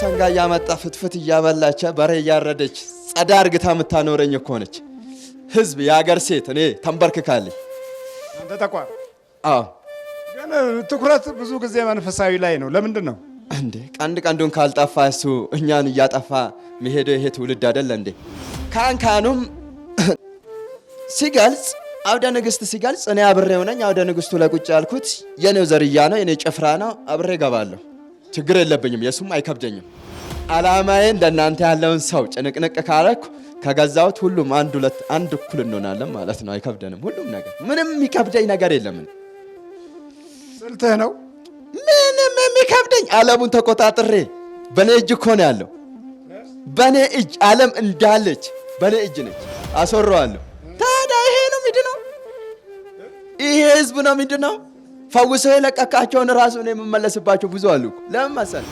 ሰንጋ ያመጣ ፍትፍት እያበላች በሬ እያረደች ጸዳ አርግታ የምታኖረኝ እኮ ነች። ህዝብ የሀገር ሴት እኔ ተንበርክካለች። አንተ ተቋር አዎ፣ ግን ትኩረት ብዙ ጊዜ መንፈሳዊ ላይ ነው። ለምንድን ነው እንዴ? ቀንዱን ካልጠፋ እሱ እኛን እያጠፋ መሄደው ይሄ ትውልድ አይደለ እንዴ? ካኑም ሲገልጽ አውደ ንግስት ሲገልጽ እኔ አብሬው ነኝ። አውደ ንግስቱ ለቁጭ ያልኩት የኔው ዘርያ ነው፣ የኔ ጭፍራ ነው። አብሬ ገባለሁ። ችግር የለብኝም፣ የሱም አይከብደኝም። አላማዬ እንደናንተ ያለውን ሰው ጭንቅንቅ ካረኩ ከገዛውት ሁሉም አንድ እኩል እንሆናለን ማለት ነው። አይከብደንም ሁሉም ነገር። ምንም የሚከብደኝ ነገር የለም። ስልትህ ነው። ምንም የሚከብደኝ ዓለሙን ተቆጣጥሬ በኔ እጅ እኮ ነው ያለው። በኔ እጅ ዓለም እንዳለች በኔ እጅ ነች። አስወራዋለሁ። ታዲያ ይሄ ነው ምንድነው? ይሄ ህዝብ ነው ምንድነው? ፈውሰው የለቀቃቸውን ራሱ ነው የምመለስባቸው ብዙ አሉ። ለምን መሰል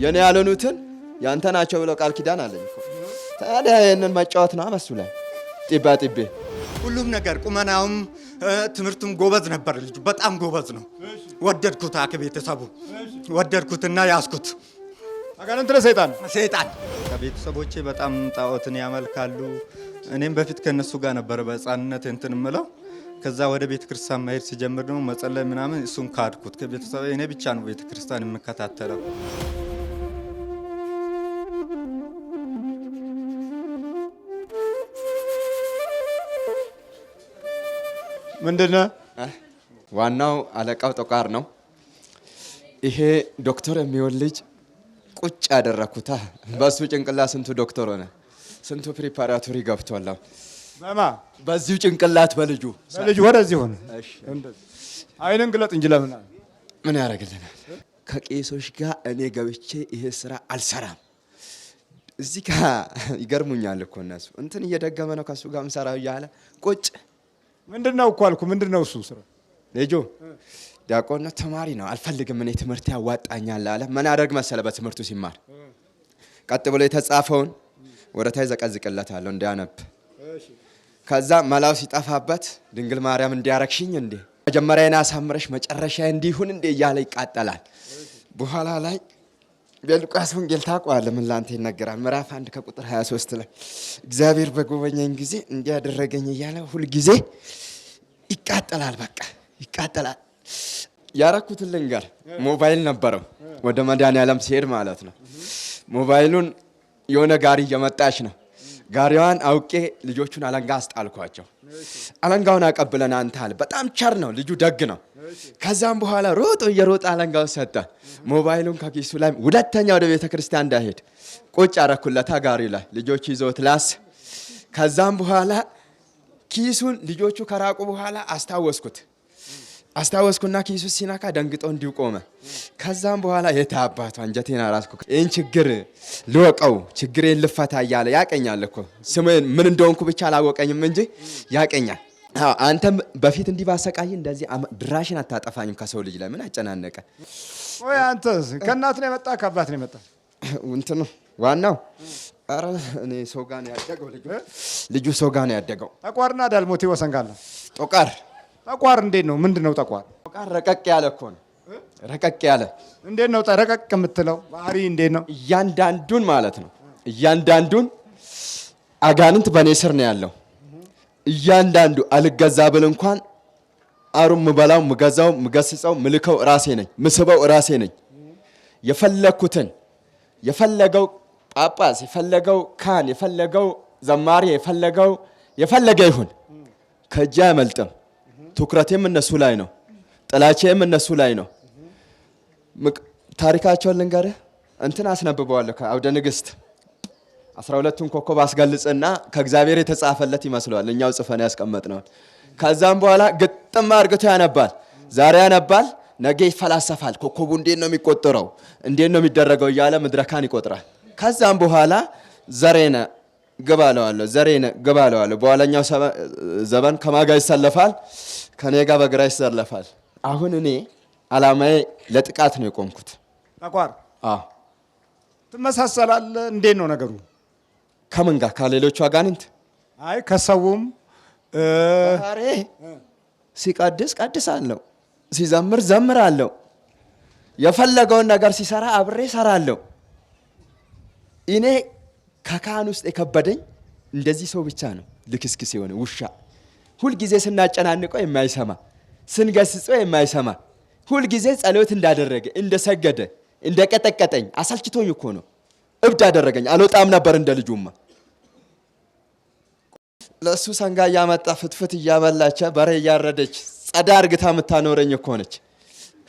የኔ ያልሆኑትን ያንተ ናቸው ብለው ቃል ኪዳን አለኝ እኮ። ታዲያ ይሄንን መጫወት ነው በሱ ላይ ጢባ ጢቤ። ሁሉም ነገር ቁመናውም ትምህርቱም ጎበዝ ነበር ልጁ፣ በጣም ጎበዝ ነው። ወደድኩት፣ ከቤተሰቡ ወደድኩትና ያስኩት። አጋንንት ለሰይጣን ሰይጣን ከቤተሰቦቼ በጣም ጣዖትን ያመልካሉ። እኔም በፊት ከነሱ ጋር ነበር በህፃንነት እንትን እምለው። ከዛ ወደ ቤተክርስቲያን መሄድ ሲጀምር ደግሞ መጸለይ ምናምን እሱን ካድኩት። ከቤተሰብ እኔ ብቻ ነው ቤተክርስቲያን የምከታተለው። ምንድነው? ዋናው አለቃው ጦቃር ነው። ይሄ ዶክተር የሚሆን ልጅ ቁጭ ያደረኩታ በሱ ጭንቅላት ስንቱ ዶክተር ሆነ፣ ስንቱ ፕሪፓራቶሪ ገብቷል። ማማ በዚሁ ጭንቅላት በልጁ ወደዚህ ሆነ። አይንን ግለጥ እንጂ ለምን ምን ያደርግልናል? ከቄሶች ጋር እኔ ገብቼ ይሄ ስራ አልሰራም። እዚህ ጋር ይገርሙኛል እኮ እነሱ እንትን እየደገመ ነው ከሱ ጋር ምሰራው እያለ ቁጭ ምንድነው እኮ አልኩ። ምንድነው እሱ ስራ? ልጁ ዲያቆንነት ተማሪ ነው። አልፈልግም እኔ ትምህርት ያዋጣኛል አለ። ምን ያደርግ መሰለ? በትምህርቱ ሲማር ቀጥ ብሎ የተጻፈውን ወረታይ ዘቀዝቅለታለሁ እንዲያነብ። ከዛ መላው ሲጠፋበት ድንግል ማርያም እንዲያረክሽኝ እንዴ መጀመሪያዬን አሳምረሽ መጨረሻ እንዲሁን እንዴ እያለ ይቃጠላል። በኋላ ላይ በሉቃስ ወንጌል ታውቀዋለህ፣ ምን ላንተ ይነገራል? ምዕራፍ 1 ከቁጥር 23 ላይ እግዚአብሔር በጎበኘኝ ጊዜ እንዲያደረገኝ እያለ ሁሉ ጊዜ ይቃጠላል። በቃ ይቃጠላል። ያረኩትን ልንገር። ሞባይል ነበረው ወደ መድኃኒዓለም ሲሄድ ማለት ነው። ሞባይሉን የሆነ ጋሪ እየመጣች ነው። ጋሪዋን አውቄ ልጆቹን አለንጋ አስጣልኳቸው። አለንጋውን አቀብለን አንተ አለ። በጣም ቸር ነው ልጁ፣ ደግ ነው። ከዛም በኋላ ሮጦ እየሮጠ አለንጋውን ሰጠ። ሞባይሉን ከኪሱ ላይ ሁለተኛ ወደ ቤተ ክርስቲያን እንዳይሄድ ቁጭ አረኩለታ ጋሪ ላይ ልጆቹ ይዘውት ላስ። ከዛም በኋላ ኪሱን ልጆቹ ከራቁ በኋላ አስታወስኩና ኪሱ ሲናካ ደንግጦ እንዲሁ ቆመ። ከዛም በኋላ የታባቱ አንጀቴን አራስኩ። ይህን ችግር ልወቀው ችግሬን ልፈታ እያለ ያቀኛል እኮ። ስምን ምን እንደሆንኩ ብቻ አላወቀኝም እንጂ ያቀኛል። አንተም በፊት እንዲህ ባሰቃይ እንደዚህ ድራሽን አታጠፋኝም ከሰው ልጅ ላይ ምን አጨናነቀ? ወይ አንተ ከእናት ነው የመጣ ከአባት ነው የመጣ? እንትን ዋናው ኧረ እኔ ሰው ጋር ነው ያደገው ልጁ ሰው ጋር ነው ያደገው። ጠቋርና ዳልሞቴ ወሰንጋላ ጦቃር ጠቋር እንዴት ነው? ምንድነው ጠቋር? ጦቃር ረቀቅ ያለ እኮ ነው። ረቀቅ ያለ እንዴት ነው ረቀቅ የምትለው? ባህሪ እንዴት ነው? እያንዳንዱን ማለት ነው እያንዳንዱን አጋንንት በኔ ስር ነው ያለው። እያንዳንዱ አልገዛ ብል እንኳን አሩም ምበላው ምገዛው ምገስጸው ምልከው ራሴ ነኝ፣ ምስበው ራሴ ነኝ። የፈለኩትን የፈለገው ጳጳስ የፈለገው ካህን የፈለገው ዘማሪ የፈለገ ይሁን ከእጄ አይመልጥም። ትኩረቴም እነሱ ላይ ነው፣ ጥላቼም እነሱ ላይ ነው። ታሪካቸውን ልንገርህ። እንትን አስነብበዋለሁ ከአውደ ንግስት 12ቱን ኮከብ አስገልጽና ከእግዚአብሔር የተጻፈለት ይመስለዋል እኛው ጽፈን ያስቀመጥነው። ከዛም በኋላ ግጥም አድርጎ ያነባል። ዛሬ ያነባል፣ ነገ ይፈላሰፋል። ኮከቡ እንዴት ነው የሚቆጠረው፣ እንዴት ነው የሚደረገው እያለ ምድረካን ይቆጥራል። ከዛም በኋላ ዘሬነ ግባለዋለሁ። በኋላኛው ዘመን ከማጋ ይሰለፋል፣ ከኔ ጋር በግራ ይሰለፋል። አሁን እኔ አላማዬ ለጥቃት ነው የቆምኩት። ጠቋር ትመሳሰላለህ። እንዴት ነው ነገሩ? ከምን ጋር? ከሌሎቹ አጋንንት? አይ ከሰውም ዛሬ ሲቀድስ ቀድሳለሁ፣ ሲዘምር ዘምራለሁ፣ የፈለገውን ነገር ሲሰራ አብሬ ሰራለሁ። እኔ ከካህን ውስጥ የከበደኝ እንደዚህ ሰው ብቻ ነው። ልክስክስ የሆነ ውሻ ሁልጊዜ ስናጨናንቀው የማይሰማ ስንገስጸው የማይሰማ ሁልጊዜ ጸሎት እንዳደረገ እንደሰገደ እንደቀጠቀጠኝ አሰልችቶኝ እኮ ነው። እብድ አደረገኝ። አልወጣም ነበር እንደ ልጁማ። ለሱ ሰንጋ እያመጣ ፍትፍት እያበላች በሬ እያረደች ጸዳ እርግታ የምታኖረኝ እኮ ነች።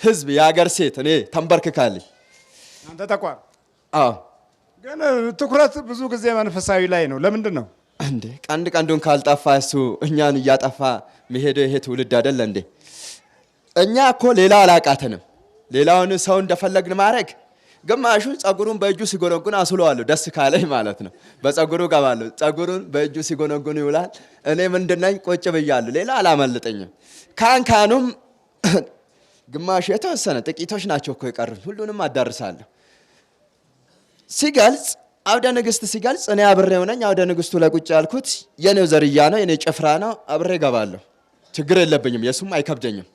ህዝብ የሀገር ሴት እኔ ተንበርክካለኝ። አንተ ተቋም አዎ፣ ግን ትኩረት ብዙ ጊዜ መንፈሳዊ ላይ ነው። ለምንድን ነው እንዴ? ቀንዱን ካልጠፋ እሱ እኛን እያጠፋ መሄደ ይሄ ትውልድ አይደለ እንዴ? እኛ እኮ ሌላ አላቃተንም። ሌላውን ሰው እንደፈለግን ማድረግ ግማሹ ጸጉሩን በእጁ ሲጎነጉን አስለዋለሁ፣ ደስ ካለኝ ማለት ነው። በጸጉሩ ገባለሁ፣ ጸጉሩን በእጁ ሲጎነጉን ይውላል። እኔ ምንድነኝ ቁጭ ብያለሁ፣ ሌላ አላመልጠኝም። ካኑም ግማሹ የተወሰነ ጥቂቶች ናቸው እኮ የቀሩኝ፣ ሁሉንም አዳርሳለሁ። ሲገልጽ አውደ ንግስት ሲገልጽ እኔ አብሬው ነኝ። አውደ ንግስቱ ለቁጭ ያልኩት የኔው ዘርያ ነው፣ የኔ ጭፍራ ነው። አብሬ ገባለሁ፣ ችግር የለብኝም፣ የሱም አይከብደኝም።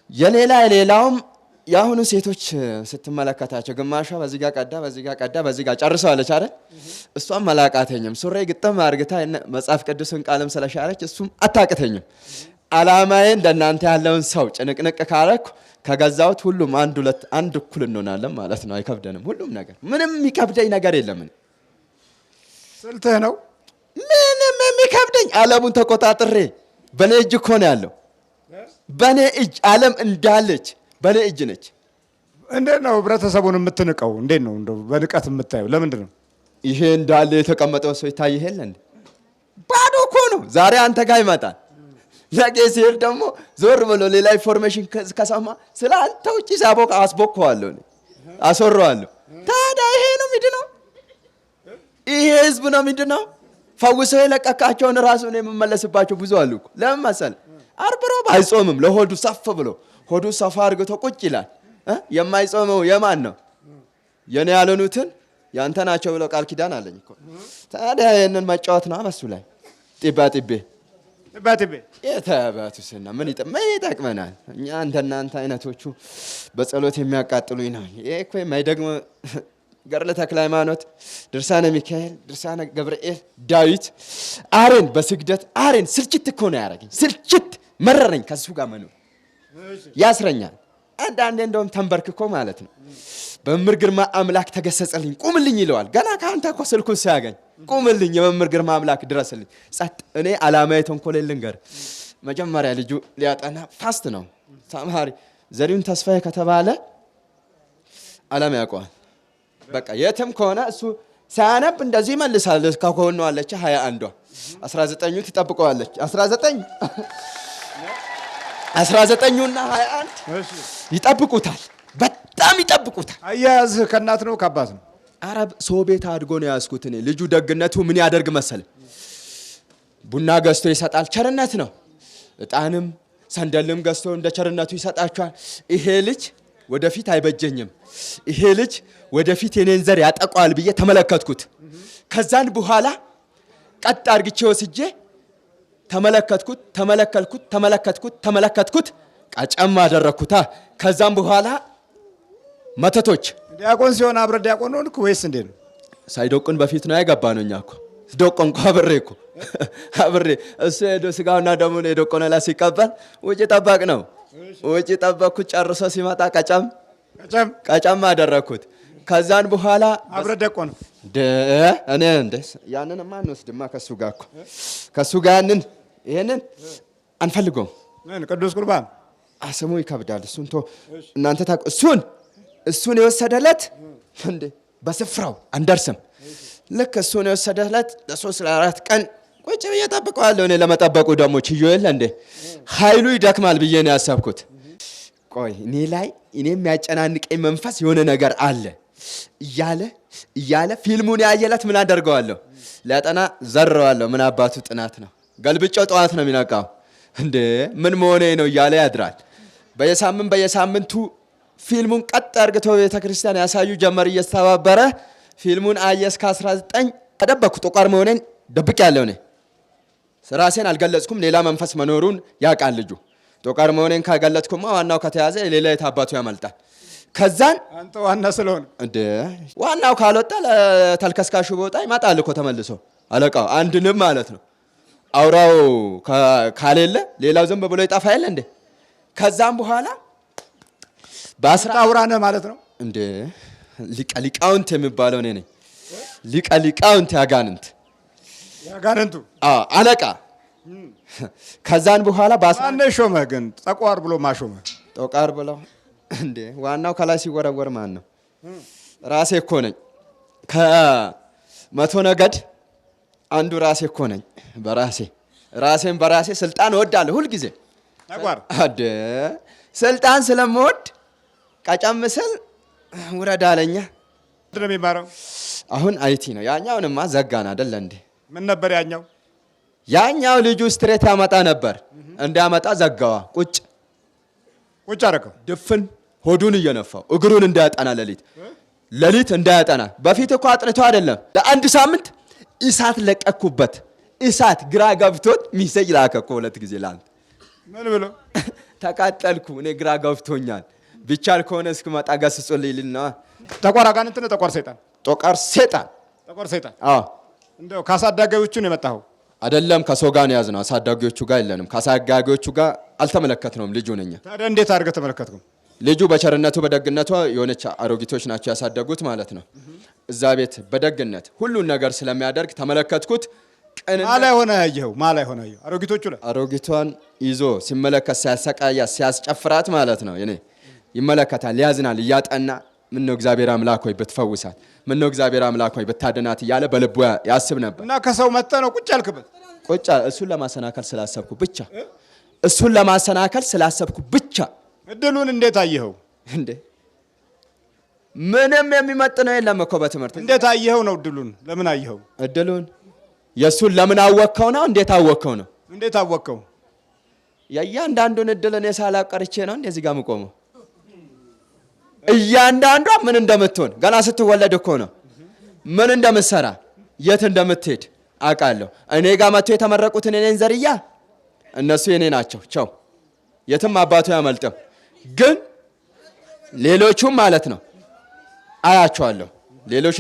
የሌላውም የአሁኑ ሴቶች ስትመለከታቸው ግማሿ በዚህ ጋር ቀዳ፣ በዚህ ጋር ቀዳ፣ በዚህ ጋር ጨርሰዋለች አይደል? እሷም መላቃተኝም ሱሬ ግጥም አርግታ መጽሐፍ ቅዱስን ቃልም ስለሻረች እሱም አታቅተኝም። አላማዬ እንደናንተ ያለውን ሰው ጭንቅንቅ ካረኩ ከገዛሁት ሁሉም አንድ እኩል እንሆናለን ማለት ነው። አይከብደንም። ሁሉም ነገር ምንም የሚከብደኝ ነገር የለም። ስልትህ ነው። ምንም የሚከብደኝ ዓለሙን ተቆጣጥሬ በኔ እጅ እኮ ነው ያለው። በኔ እጅ ዓለም እንዳለች በኔ እጅ ነች። እንዴት ነው ህብረተሰቡን የምትንቀው? እንዴት ነው እንደው በንቀት የምታየው? ለምንድን ነው ይሄ እንዳለ የተቀመጠው ሰው ይታይህ የለ እንዴ? ባዶ እኮ ነው። ዛሬ አንተ ጋር ይመጣል፣ ነገ ሲሄድ ደግሞ ዞር ብሎ ሌላ ኢንፎርሜሽን ከሰማ ስለ አንተ ውጪ ሳቦቅ አስቦከዋለሁ፣ አስወራዋለሁ። ታዲያ ይሄ ነው ምንድነው? ይሄ ህዝብ ነው ምንድነው? ፈውሰው የለቀቃቸውን ራሱ ነው የምመለስባቸው ብዙ አሉ እኮ። ለምን መሰለህ? ዓርብ ሮብ አይጾምም። ለሆዱ ሰፍ ብሎ ሆዱ ሰፋ አድርጎ ቁጭ ይላል። የማይጾመው የማን ነው? የኔ ያልሆኑትን ያንተ ናቸው ብለው ቃል ኪዳን አለኝ እኮ። ታዲያ ይሄንን መጫወት ነው በሱ ላይ ጢባ ጢቤ የተባቱስና ምን ይጠቅመናል? እኛ እንደናንተ አይነቶቹ በጸሎት የሚያቃጥሉኝ ነው። ይሄ እኮ የማይደግም ገድለ ተክለ ሃይማኖት፣ ድርሳነ ሚካኤል፣ ድርሳነ ገብርኤል፣ ዳዊት አሬን በስግደት አሬን ስልችት እኮ ነው ያደረገኝ። ስልችት መረረኝ። ከሱ ጋር መኖር ያስረኛል። አንዳንዴ እንደውም ተንበርክኮ ማለት ነው በመምህር ግርማ አምላክ ተገሰጸልኝ ቁምልኝ ይለዋል። ገና ከአንተ እኮ ስልኩን ሲያገኝ ቁምልኝ የመምህር ግርማ አምላክ ድረስልኝ። ጸጥ። እኔ አላማዬ ተንኮል ልንገር። መጀመሪያ ልጁ ሊያጠና ፋስት ነው ተማሪ ዘሪሁን ተስፋዬ ከተባለ ዓለም ያውቀዋል። በቃ የትም ከሆነ እሱ ሳያነብ እንደዚህ መልሳል። ከሆነ አለች 21ዷ 19ኙ ትጠብቀዋለች። 19ና 21 ይጠብቁታል። በጣም ይጠብቁታል። አያያዝህ ከእናት ነው ከአባት ነው? አረብ ሰው ቤት አድጎ ነው ያዝኩት እኔ። ልጁ ደግነቱ ምን ያደርግ መሰለ? ቡና ገዝቶ ይሰጣል። ቸርነት ነው። እጣንም ሰንደልም ገዝቶ እንደ ቸርነቱ ይሰጣቸዋል። ይሄ ልጅ ወደፊት አይበጀኝም፣ ይሄ ልጅ ወደፊት የኔን ዘር ያጠቋል ብዬ ተመለከትኩት። ከዛን በኋላ ቀጥ አርግቼ ወስጄ ተመለከትኩት፣ ቀጨም አደረኩታ። ከዛም በኋላ መተቶች ዲያቆን ሲሆን አብረ ዲያቆን ሆንክ ወይስ እንዴት ነው? ሳይዶቅን በፊት ነው ያገባ ነው። እኛ እኮ ዶቆን እኮ አብሬ እሱ ሄዶ ስጋውና ደሙን የዶቆነ ላይ ሲቀበል ውጭ ጠባቅ ነው። ውጭ ጠበቅኩት። ጨርሶ ሲመጣ ቀጨም አደረኩት። ከዛን በኋላ አብረ ዲያቆን እኔ እንደስ ያንንማ እንወስድማ ከሱ ጋር ይሄንን አንፈልገውም። ምን ቅዱስ ቁርባን ስሙ ይከብዳል። እሱን እናንተ እሱን የወሰደለት እንዴ በስፍራው አንደርስም። ልክ እሱን የወሰደለት ለ3-4 ቀን ቁጭ ብዬ ጠብቀዋለሁ። እኔ ለመጠበቁ ደግሞ ችዮ የለ እንዴ ኃይሉ ይደክማል ብዬ ነው ያሰብኩት። ቆይ እኔ የሚያጨናንቀኝ መንፈስ የሆነ ነገር አለ እያለ ፊልሙን ያየለት ምን አደርገዋለሁ? ሊያጠና ዘረዋለሁ። ምን አባቱ ጥናት ነው? ገልብጫው ጠዋት ነው የሚነቃው። እንዴ ምን መሆኔ ነው እያለ ያድራል። በየሳምንቱ ፊልሙን ቀጥ አርግተው ቤተክርስቲያን ያሳዩ ጀመር። እየተባበረ ፊልሙን አየ እስከ 19 ተደበቅኩ። ጦቃር መሆኔን ደብቅ ያለው እኔ ራሴን አልገለጽኩም። ሌላ መንፈስ መኖሩን ያውቃል ልጁ። ጦቃር መሆኔን ካገለጥኩማ ዋናው ከተያዘ ሌላ የታባቱ ያመልጣል። ከዛን አንተ ዋና ስለሆነ እንደ ዋናው ካልወጣ ለተልከስካሹ ቦታ ይመጣል እኮ ተመልሶ አለቃው አንድ ንብ ማለት ነው። አውራው ካሌለ ሌላው ዝም ብሎ ይጠፋ የለ እንዴ? ከዛም በኋላ አውራ ነህ ማለት ነው እንዴ? ሊቃውንት የሚባለው እኔ ነኝ። ሊቃውንት ያጋንንቱ አለቃ። ከዛን በኋላ ማን ሾመህ ግን? ጠቋር ብሎ ማሾመህ? ጠቋር ብሎ እንዴ? ዋናው ከላይ ሲወረወር ማን ነው? ራሴ እኮ ነኝ። ከ100 ነገድ አንዱ ራሴ እኮ ነኝ። በራሴ ስልጣን እወዳለሁ ሁል ጊዜ። ጠቋር አደ ስልጣን ስለምወድ ቀጨም ስል ውረድ አለኛ። ምንድን ነው የሚማረው? አሁን አይቲ ነው። ያኛውንማ ዘጋን አይደል እንዴ? ምን ነበር ያኛው? ያኛው ልጁ ስትሬት ያመጣ ነበር። እንዳያመጣ ዘጋዋ። ቁጭ አደረገው። ድፍን ሆዱን እየነፋው እግሩን እንዳያጠና ሌሊት እንዳያጠና። በፊት እኮ አጥንቶ አይደለም ለአንድ ሳምንት እሳት ለቀኩበት። እሳት ግራ ገብቶት ሚሴጅ ላከ እኮ 2 ጊዜ ላንተ። ምን ብሎ? ተቃጠልኩ እኔ ግራ ገብቶኛል፣ ቢቻል ከሆነ እስክመጣ ገስጾልኝልና። ጠቋር አጋንንት ነው? ጠቋር ሰይጣን? ጠቋር ሰይጣን። አዎ። እንደው ካሳዳጊዎቹ ነው የመጣኸው? አይደለም፣ ከሰው ጋር ነው ያዝነው። አሳዳጊዎቹ ጋር የለንም። ከአሳዳጊዎቹ ጋር አልተመለከትነውም። ልጁ ነኝ። ታዲያ እንዴት አድርገህ ተመለከትከው? ልጁ በቸርነቱ በደግነቱ የሆነች አሮጊቶች ናቸው ያሳደጉት ማለት ነው። እዛ ቤት በደግነት ሁሉን ነገር ስለሚያደርግ ተመለከትኩት። ማላይ ሆነ ያየኸው? አሮጊቶቹ ላይ አሮጊቷን ይዞ ሲመለከት ሲያሰቃያ ሲያስጨፍራት ማለት ነው። እኔ ይመለከታል፣ ያዝናል፣ እያጠና ምን ነው እግዚአብሔር አምላክ ሆይ ብትፈውሳት፣ ምን ነው እግዚአብሔር አምላክ ሆይ ብታድናት እያለ በልቡ ያስብ ነበር። እና ከሰው መጥተህ ነው ቁጭ ያልክበት? እሱን ለማሰናከል ስላሰብኩ ብቻ። እድሉን እንዴት አየኸው? እንዴ ምንም የሚመጥነው የለም እኮ በትምህርት። እንዴት አየኸው ነው? እድሉን ለምን አየኸው? እድሉን የሱን ለምን አወቅከው ነው? እንዴት አወቅከው ነው? እንዴት አወቅከው? የእያንዳንዱን እድል እኔ ሳላቀርቼ ነው እንደዚህ ጋር የምቆመው። እያንዳንዷ ምን እንደምትሆን ገና ስትወለድ እኮ ነው። ምን እንደምትሰራ የት እንደምትሄድ አውቃለሁ። እኔ ጋር መጥቶ የተመረቁትን እኔን ዘርያ እነሱ የኔ ናቸው። ቸው የትም አባቱ ያመልጥም። ግን ሌሎቹም ማለት ነው አያቸዋለሁ።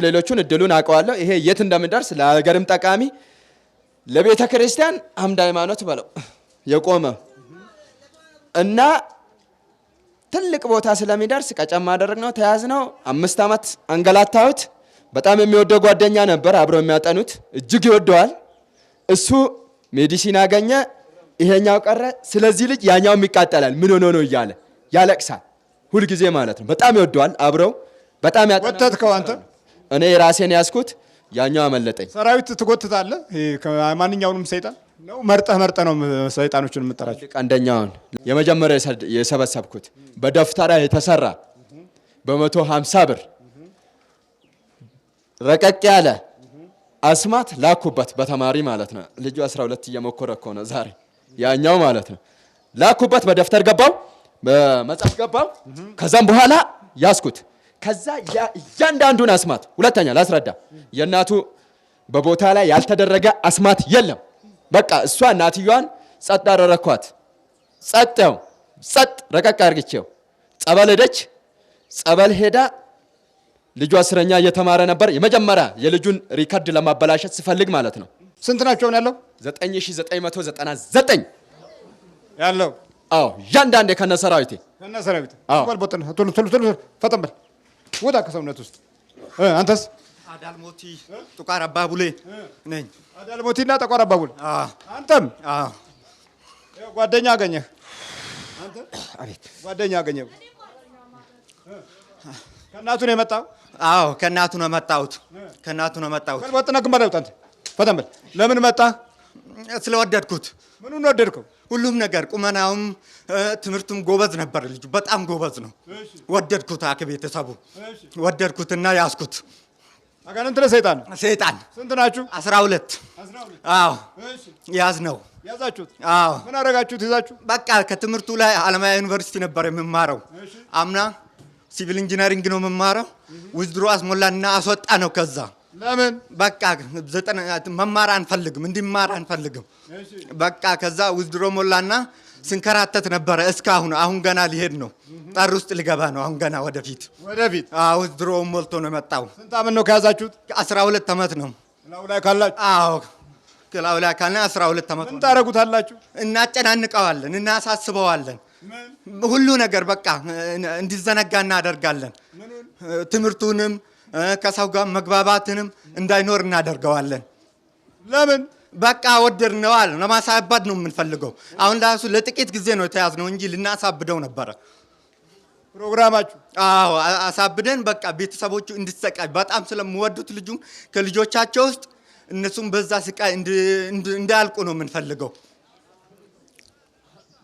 ሌሎቹን እድሉን አውቀዋለሁ። ይሄ የት እንደምደርስ ለሀገርም ጠቃሚ ለቤተ ክርስቲያን አምድ ሃይማኖት በለው የቆመ እና ትልቅ ቦታ ስለሚደርስ ቀጨማ አደረግነው፣ ተያዝነው። 5 ዓመት አንገላታሁት። በጣም የሚወደው ጓደኛ ነበር፣ አብረው የሚያጠኑት እጅግ ይወደዋል። እሱ ሜዲሲን አገኘ፣ ይሄኛው ቀረ። ስለዚህ ልጅ ያኛውም ይቃጠላል፣ ምን ሆኖ ነው እያለ ያለቅሳል ሁልጊዜ ማለት ነው። በጣም ይወደዋል፣ አብረው በጣም ያጠናሉ። ወተትከው አንተ? እኔ ራሴን ያዝኩት፣ ያኛው አመለጠኝ። ሰራዊት ትጎትታለህ? ማንኛውንም ሰይጣን ነው መርጠህ ነው ሰይጣኖችን የምጠራቸው? አንደኛውን የመጀመሪያ የሰበሰብኩት በደፍተራ የተሰራ በ150 ብር ረቀቅ ያለ አስማት ላኩበት፣ በተማሪ ማለት ነው። ልጁ 12 እየሞከረ እኮ ነው ዛሬ ያኛው ማለት ነው። ላኩበት፣ በደፍተር ገባው፣ በመጽሐፍ ገባው። ከዛም በኋላ ያዝኩት። ከዛ እያንዳንዱን አስማት ሁለተኛ ላስረዳ፣ የእናቱ በቦታ ላይ ያልተደረገ አስማት የለም። በቃ እሷ እናትየዋን ጸጥ አደረኳት። ጸጥ ረቀቅ አድርግቼው ጸበል ሄደች። ጸበል ሄዳ ልጁ 10ኛ እየተማረ ነበር። የመጀመሪያ የልጁን ሪከርድ ለማበላሸት ስፈልግ ማለት ነው። ስንት ናቸው ያለው? 9999 ያለው። አዎ እያንዳንዴ ከነሰራዊቴ አዎ። ቶሎ ፈጠን በል ወጣ ከሰውነት ውስጥ። አንተስ? አዳልሞቲ ጡቃር አባቡሌ ነኝ። አዳልሞቲና ጠቋር አባቡሌ። አንተም? አዎ። ጓደኛ አገኘህ? አንተ? አቤት። ጓደኛ አገኘህ? ከእናቱ ነው የመጣው? አዎ ከእናቱ ነው የመጣሁት። ወጥና ግንባር ያውጣ። አንተ ፈጠን በል። ለምን መጣህ? ስለወደድኩት። ምኑን ወደድከው? ሁሉም ነገር ቁመናውም ትምህርቱም ጎበዝ ነበር ልጁ፣ በጣም ጎበዝ ነው። ወደድኩት። ከቤተሰቡ ወደድኩትና ያዝኩት። አጋንንት ነው ሰይጣን? ሰይጣን። ስንት ናችሁ? 12። አዎ ያዝ ነው ያዛችሁት? አዎ። ምን አደረጋችሁት ይዛችሁ? በቃ ከትምህርቱ ላይ አለማያ ዩኒቨርሲቲ ነበር የምማረው። አምና ሲቪል ኢንጂነሪንግ ነው የምማረው። ውዝድሮ አስሞላና አስወጣ ነው። ከዛ ለምን? በቃ መማር አንፈልግም፣ እንዲማር አንፈልግም። በቃ ከዛ ውዝድሮ ሞላና ስንከራተት ነበረ እስካሁን። አሁን ገና ሊሄድ ነው፣ ጠር ውስጥ ሊገባ ነው። አሁን ገና ወደፊት። አዎ ድሮውን ሞልቶ ነው የመጣው። ስንት ዓመት ነው ከያዛችሁት? 12 ዓመት ነው። ላው ላይ ካላችሁ? አዎ ክላው ላይ ካለ 12 ዓመት። ምን ታረጉታላችሁ? እናጨናንቀዋለን፣ እናሳስበዋለን። ሁሉ ነገር በቃ እንዲዘነጋ እናደርጋለን። ትምህርቱንም ከሰው ጋር መግባባትንም እንዳይኖር እናደርገዋለን። ለምን? በቃ ወደድነው አለ። ለማሳበድ ነው የምንፈልገው። አሁን ራሱ ለጥቂት ጊዜ ነው የተያዝነው እንጂ ልናሳብደው ነበረ ፕሮግራማችሁ። አዎ አሳብደን በቃ ቤተሰቦቹ እንዲሰቃይ በጣም ስለምወዱት ልጁን ከልጆቻቸው ውስጥ እነሱም በዛ ስቃይ እንዳያልቁ ነው የምንፈልገው።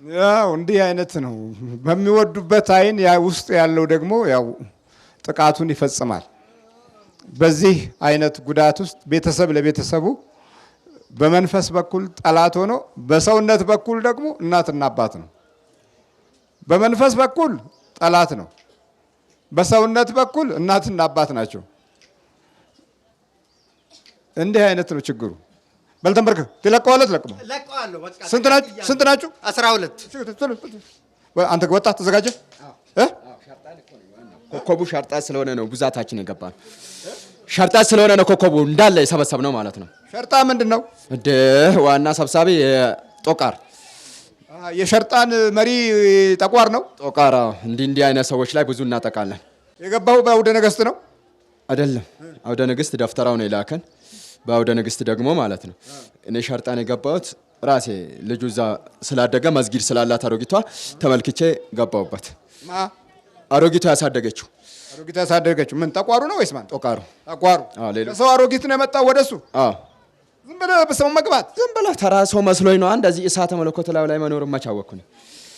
ያው እንዲህ አይነት ነው በሚወዱበት አይን ያ ውስጥ ያለው ደግሞ ያው ጥቃቱን ይፈጽማል። በዚህ አይነት ጉዳት ውስጥ ቤተሰብ ለቤተሰቡ በመንፈስ በኩል ጠላት ሆኖ በሰውነት በኩል ደግሞ እናትና አባት ነው። በመንፈስ በኩል ጠላት ነው፣ በሰውነት በኩል እናትና አባት ናቸው። እንዲህ አይነት ነው ችግሩ። በልተንበርክ ትለቀዋለህ። ለቀዋለሁ። በቃ ስንት ናችሁ? 12። አንተ ወጣት ተዘጋጀ? ኮከቡ ሸርጣ ስለሆነ ነው ብዛታችን የገባን። ሸርጣ ስለሆነ ነው ኮከቡ እንዳለ የሰበሰብ ነው ማለት ነው። ሸርጣ ምንድን ነው? ዋና ሰብሳቢ ጦቃር። የሸርጣን መሪ ጠቋር ነው። ጦቃር እንዲህ አይነት ሰዎች ላይ ብዙ እናጠቃለን። የገባው በአውደ ነገስት ነው አይደለም? አውደ ንግስት ደፍተራው ነው የላከን። በአውደ ንግስት ደግሞ ማለት ነው እኔ ሸርጣን የገባሁት ራሴ ልጁ እዛ ስላደገ መስጊድ ስላላት አሮጊቷ ተመልክቼ ገባሁበት። አሮጊቷ ያሳደገችው ምን ጠቋሩ ነው ወይስ ማን? ጠቋሩ። ሰው አሮጊት ነው የመጣው ወደሱ። ዝም ብለህ በሰው መግባት ዝም ብለህ ተራ ሰው መስሎኝ ነው። እንደዚህ እሳተ መለኮት ላይ መኖር ማቻወኩ ነው።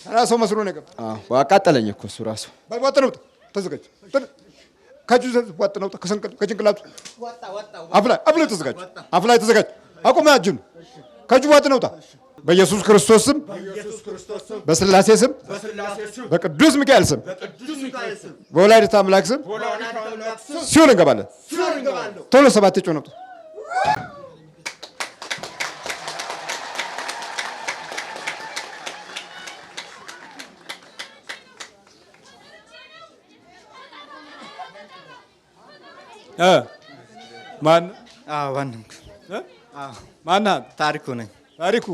ተራ ሰው መስሎ ነው የገባው። አቃጠለኝ እኮ እሱ ራሱ። ወጥ ነው ተዘጋጅ። ከጁ ወጥ ነው ከጭንቅላቱ አፍላይ ተዘጋጅ። አፍላይ ተዘጋጅ። አቁም ያጅኑ ከጁ ወጥ ነው። በኢየሱስ ክርስቶስ ስም፣ በስላሴ ስም፣ በቅዱስ ሚካኤል ስም፣ በወላዲተ አምላክ ስም ሲኦል እንገባለን። ቶሎ 7 ጮህ ነው። ማን? ታሪኩ ነኝ። ታሪኩ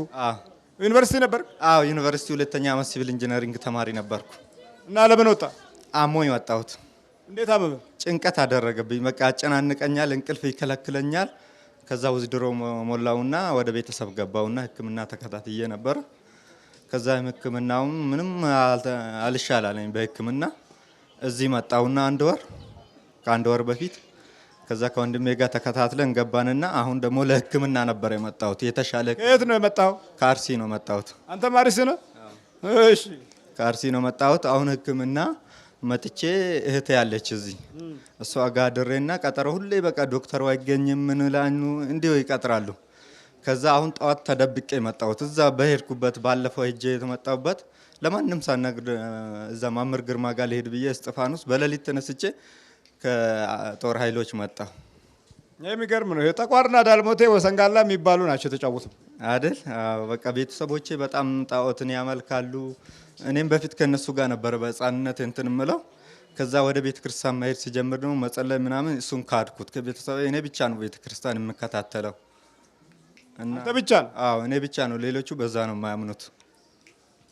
ዩኒቨርሲቲ ነበር? አዎ ዩኒቨርሲቲ 2ኛ ዓመት ሲቪል ኢንጂነሪንግ ተማሪ ነበርኩ። እና ለምን ወጣ? አሞኝ ወጣሁት። እንዴት አመመ? ጭንቀት አደረገብኝ። በቃ ያጨናንቀኛል፣ እንቅልፍ ይከለክለኛል። ከዛ ውዝድሮ ሞላውና ወደ ቤተሰብ ገባውና ሕክምና ተከታትዬ ነበር። ከዛ ሕክምናውን ምንም አልሻላለኝ በሕክምና እዚህ መጣውና ከአንድ ወር በፊት ከዛ ከወንድሜ ጋር ተከታትለን ገባንና አሁን ደግሞ ለሕክምና ነበር የመጣሁት። የተሻለ ከየት ነው የመጣው? ከአርሲ ነው መጣሁት። አንተ ማርሲ ነው? እሺ ከአርሲ ነው መጣሁት። አሁን ሕክምና መጥቼ እህቴ ያለች እዚህ እሷ ጋር ድሬና ቀጠሮ ሁሌ በቃ ዶክተሩ አይገኝም ምን ላኙ እንዲሁ ይቀጥራሉ። ከዛ አሁን ጠዋት ተደብቄ መጣሁት። እዛ በሄድኩበት ባለፈው ሄጄ የተመጣሁበት ለማንም ሳነግር እዛ ማምር ግርማ ጋር ልሄድ ብዬ እስጢፋኖስ በሌሊት ተነስቼ ከጦር ኃይሎች መጣ። የሚገርም ነው። የጠቋርና ዳልሞቴ ወሰንጋላ የሚባሉ ናቸው የተጫወቱ አይደል? በቃ ቤተሰቦቼ በጣም ጣዖትን ያመልካሉ። እኔም በፊት ከነሱ ጋር ነበር በህፃንነት እንትን ምለው። ከዛ ወደ ቤተ ክርስቲያን መሄድ ሲጀምር ደግሞ መጸለይ ምናምን እሱን ካድኩት። ከቤተሰብ እኔ ብቻ ነው ቤተ ክርስቲያን የምከታተለው እና አንተ ብቻ ነው? አዎ እኔ ብቻ ነው። ሌሎቹ በዛ ነው የማያምኑት።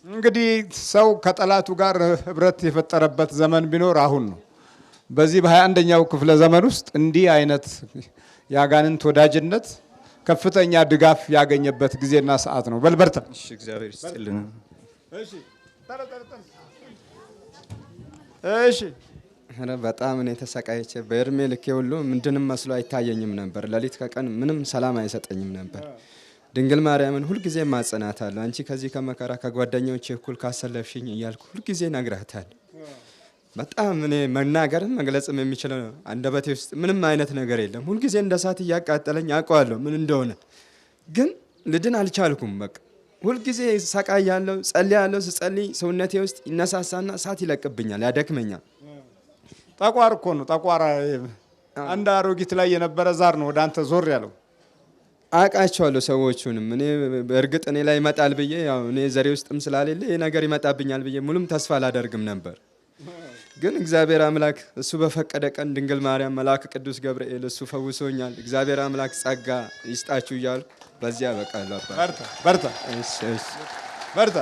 እንግዲህ ሰው ከጠላቱ ጋር ህብረት የፈጠረበት ዘመን ቢኖር አሁን ነው። በዚህ በ21ኛው ክፍለ ዘመን ውስጥ እንዲህ አይነት የአጋንንት ወዳጅነት ከፍተኛ ድጋፍ ያገኘበት ጊዜና ሰዓት ነው። በልበርታ። እሺ እግዚአብሔር ይስጥልን። እሺ በጣም እኔ ተሰቃይቼ በእድሜ ልኬ ሁሉ ምንድንም መስሎ አይታየኝም ነበር። ሌሊት ከቀን ምንም ሰላም አይሰጠኝም ነበር። ድንግል ማርያምን ሁልጊዜ ማጽናታለሁ። አንቺ ከዚህ ከመከራ ከጓደኞቼ እኩል ካሰለፍሽኝ እያልኩ ሁልጊዜ ነግራታለሁ። በጣም እኔ መናገርም መግለጽም የሚችለው አንደበቴ ውስጥ ምንም አይነት ነገር የለም። ሁልጊዜ እንደ እሳት እያቃጠለኝ አውቀዋለሁ ምን እንደሆነ፣ ግን ልድን አልቻልኩም። በቃ ሁልጊዜ ሰቃያለሁ፣ ጸልያለሁ። ስጸልይ ሰውነቴ ውስጥ ይነሳሳና እሳት ይለቅብኛል፣ ያደክመኛል። ጠቋር እኮ ነው። ጠቋር አንድ አሮጊት ላይ የነበረ ዛር ነው ወደ አንተ ዞር ያለው። አውቃቸዋለሁ ሰዎቹንም። እኔ በእርግጥ እኔ ላይ ይመጣል ብዬ ያው እኔ ዘሬ ውስጥም ስላሌለ ይሄ ነገር ይመጣብኛል ብዬ ሙሉም ተስፋ አላደርግም ነበር። ግን እግዚአብሔር አምላክ እሱ በፈቀደ ቀን ድንግል ማርያም መልአክ ቅዱስ ገብርኤል እሱ ፈውሶኛል። እግዚአብሔር አምላክ ጸጋ ይስጣችሁ እያልኩ በዚያ በቃ በርታ በርታ በርታ።